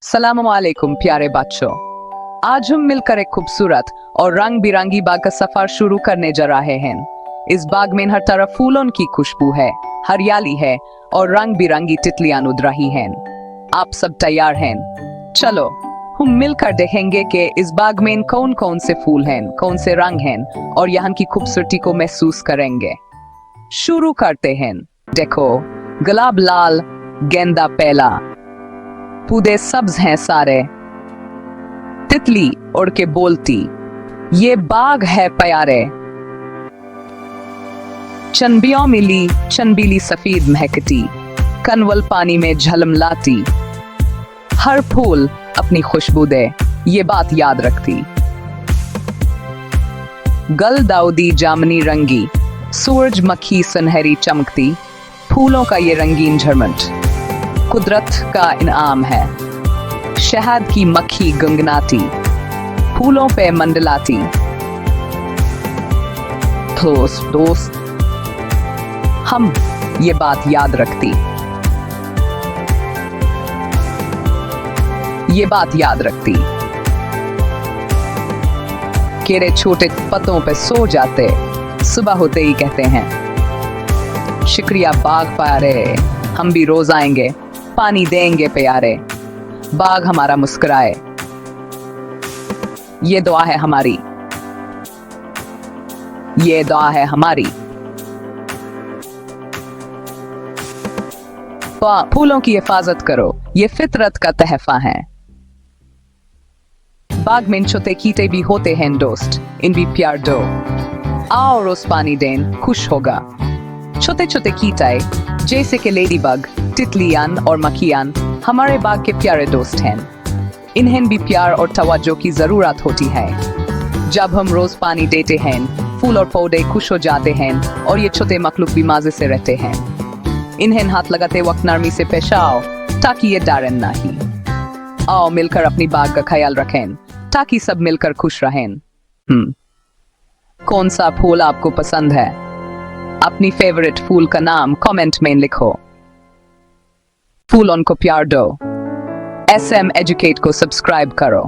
सलामुअलैकुम प्यारे बच्चों, आज हम मिलकर एक खूबसूरत और रंग बिरंगी बाग का सफर शुरू करने जा रहे हैं। इस बाग में हर तरफ फूलों की खुशबू है, हरियाली है और रंग बिरंगी तितलियां उड़ रही हैं। आप सब तैयार हैं? चलो हम मिलकर देखेंगे कि इस बाग में कौन कौन से फूल हैं, कौन से रंग हैं और यहाँ की खूबसूरती को महसूस करेंगे। शुरू करते हैं। देखो, गुलाब लाल, गेंदा पीला, पौधे सब्ज हैं सारे, तितली उड़ के बोलती, ये बाग है प्यारे। चनबियों मिली चनबीली सफेद महकती, कनवल पानी में झलमलाती, हर फूल अपनी खुशबू दे, ये बात याद रखती। गल दाऊदी जामनी रंगी, सूरजमुखी सुनहरी चमकती, फूलों का ये रंगीन झरमट कुदरत का इनाम है। शहद की मक्खी गुनगुनाती, फूलों पे मंडलाती। दोस्त हम ये बात याद रखती, ये बात याद रखती। केरे छोटे पत्तों पे सो जाते, सुबह होते ही कहते हैं, शुक्रिया बाग प्यारे, हम भी रोज आएंगे, पानी देंगे प्यारे, बाग हमारा मुस्कुराए। ये दुआ है हमारी, ये दुआ है हमारी। फूलों की हिफाजत करो, ये फितरत का तहफा है। बाग में छोटे कीटे भी होते हैं दोस्त, इन भी प्यार दो, आओ रोज पानी दें, खुश होगा। छोटे छोटे कीटे जैसे कि लेडी बग, तितलियान और मक्खियान हमारे बाग के प्यारे दोस्त हैं। इन्हें भी प्यार और तवज्जो की जरूरत होती है। जब हम रोज पानी देते हैं, फूल और पौधे खुश हो जाते हैं और ये छोटे मखलूक भी मजे से रहते हैं। इन्हें हाथ लगाते वक्त नरमी से पेश आओ ताकि ये डरें नहीं। आओ मिलकर अपनी बाग का ख्याल रखें ताकि सब मिलकर खुश रहें। कौन सा फूल आपको पसंद है? अपनी फेवरेट फूल का नाम कमेंट में लिखो। फूलों को प्यार दो। SM एजुकेट को सब्सक्राइब करो।